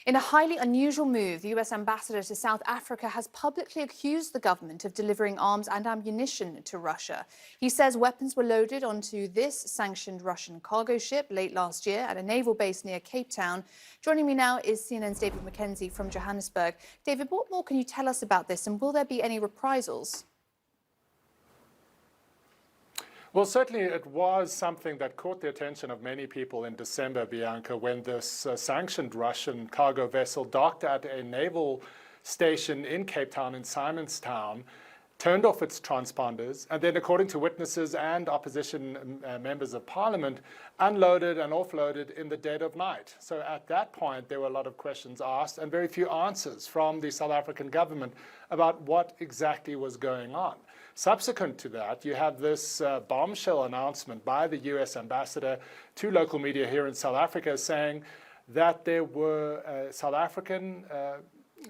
In a highly unusual move, the US ambassador to South Africa has publicly accused the government of delivering arms and ammunition to Russia. He says weapons were loaded onto this sanctioned Russian cargo ship late last year at a naval base near Cape Town. Joining me now is CNN's David McKenzie from Johannesburg. David, what more can you tell us about this, and will there be any reprisals? Well, certainly it was something that caught the attention of many people in December, Bianca, when this sanctioned Russian cargo vessel docked at a naval station in Cape Town, in Simonstown, turned off its transponders, and then, according to witnesses and opposition members of parliament, unloaded and offloaded in the dead of night. So at that point, there were a lot of questions asked and very few answers from the South African government about what exactly was going on. Subsequent to that, you have this bombshell announcement by the US ambassador to local media here in South Africa saying that there were South African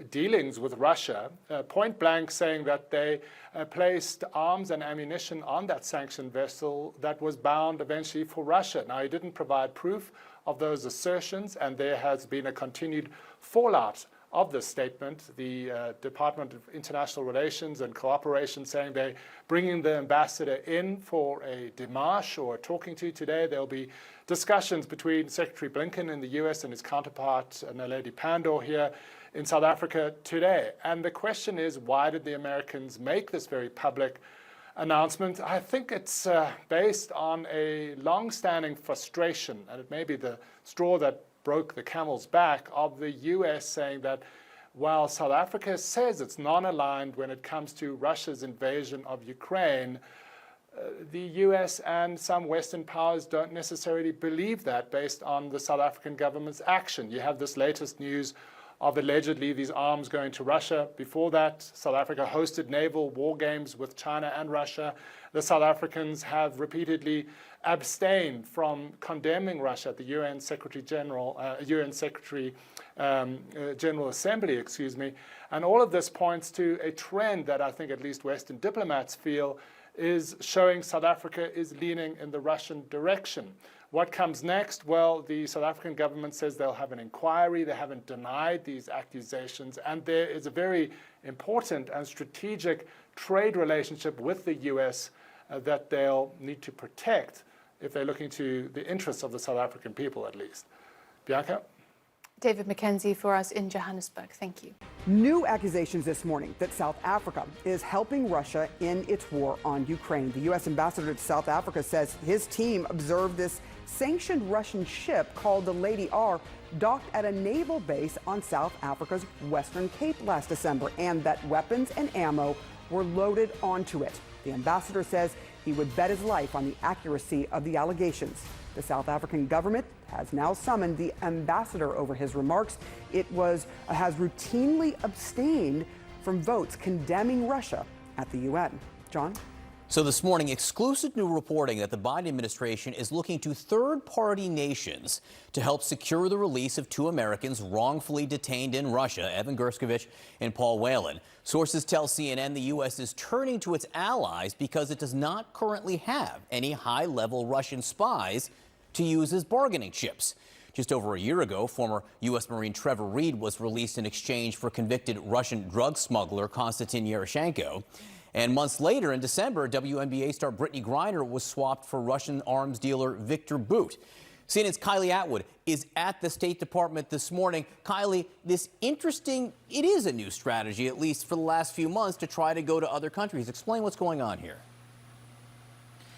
dealings with Russia, point blank saying that they placed arms and ammunition on that sanctioned vessel that was bound eventually for Russia. Now, he didn't provide proof of those assertions, and there has been a continued fallout of this statement. The Department of International Relations and Cooperation saying they're bringing the ambassador in for a démarche or a talking to today. There'll be discussions between Secretary Blinken in the US and his counterpart, Naledi Pandor, here in South Africa today. And the question is, why did the Americans make this very public announcement? I think it's based on a long-standing frustration, and it may be the straw that broke the camel's back, of the US saying that while South Africa says it's non-aligned when it comes to Russia's invasion of Ukraine, the US and some Western powers don't necessarily believe that based on the South African government's action. You have this latest news of allegedly these arms going to Russia. Before that, South Africa hosted naval war games with China and Russia. The South Africans have repeatedly abstained from condemning Russia at the UN Secretary General, General Assembly, excuse me. And all of this points to a trend that I think at least Western diplomats feel is showing South Africa is leaning in the Russian direction. What comes next? Well, the South African government says they'll have an inquiry. They haven't denied these accusations. And there is a very important and strategic trade relationship with the US that they'll need to protect if they're looking to the interests of the South African people, at least. Bianca? David McKenzie for us in Johannesburg. Thank you. New accusations this morning that South Africa is helping Russia in its war on Ukraine. The U.S. ambassador to South Africa says his team observed this sanctioned Russian ship called the Lady R docked at a naval base on South Africa's Western Cape last December, and that weapons and ammo were loaded onto it. The ambassador says he would bet his life on the accuracy of the allegations. The South African government has now summoned the ambassador over his remarks. It has routinely abstained from votes condemning Russia at the UN. John? So this morning, exclusive new reporting that the Biden administration is looking to third-party nations to help secure the release of two Americans wrongfully detained in Russia, Evan Gershkovich and Paul Whelan. Sources tell CNN the U.S. is turning to its allies because it does not currently have any high-level Russian spies to use as bargaining chips. Just over a year ago, former U.S. Marine Trevor Reed was released in exchange for convicted Russian drug smuggler Konstantin Yaroshenko. And months later, in December, WNBA star Brittany Griner was swapped for Russian arms dealer Victor Bout. CNN's Kylie Atwood is at the State Department this morning. Kylie, it is a new strategy, at least for the last few months, to try to go to other countries. Explain what's going on here.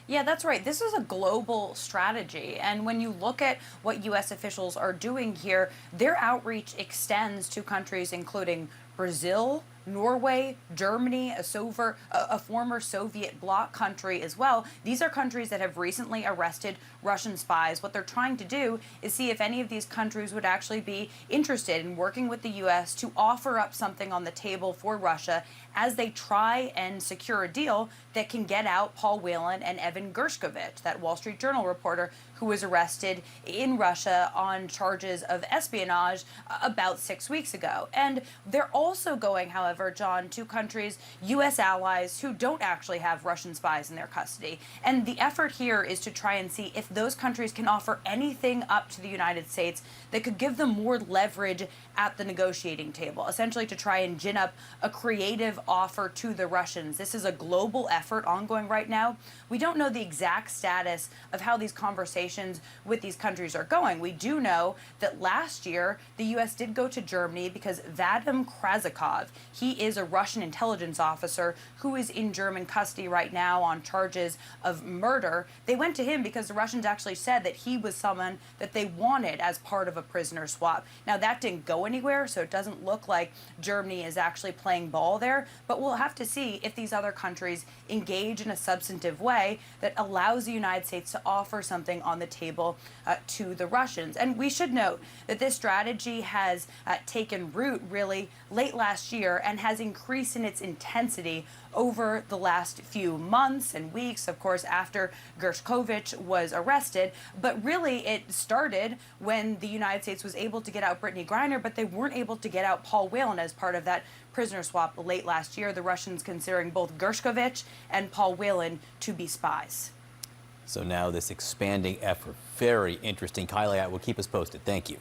Yeah, that's right. This is a global strategy. And when you look at what U.S. officials are doing here, their outreach extends to countries including Brazil, Norway, Germany, a former Soviet bloc country as well. These are countries that have recently arrested Russian spies. What they're trying to do is see if any of these countries would actually be interested in working with the U.S. to offer up something on the table for Russia as they try and secure a deal that can get out Paul Whelan and Evan Gershkovich, that Wall Street Journal reporter who was arrested in Russia on charges of espionage about 6 weeks ago. And they're also also going, however, John, to countries, U.S. allies, who don't actually have Russian spies in their custody. And the effort here is to try and see if those countries can offer anything up to the United States that could give them more leverage at the negotiating table, essentially to try and gin up a creative offer to the Russians. This is a global effort ongoing right now. We don't know the exact status of how these conversations with these countries are going. We do know that last year, the U.S. did go to Germany because Vadim Krasikov, he is a Russian intelligence officer who is in German custody right now on charges of murder. They went to him because the Russians actually said that he was someone that they wanted as part of a prisoner swap. Now, that didn't go anywhere, so it doesn't look like Germany is actually playing ball there, but we'll have to see if these other countries engage in a substantive way that allows the United States to offer something on the table to the Russians. And we should note that this strategy has taken root really late last year and has increased in its intensity over the last few months and weeks, of course, after Gershkovich was arrested. But really, it started when the United States was able to get out Brittany Griner, but they weren't able to get out Paul Whelan as part of that prisoner swap late last year. The Russians considering both Gershkovich and Paul Whelan to be spies. So now this expanding effort, very interesting. Kylie, will keep us posted. Thank you.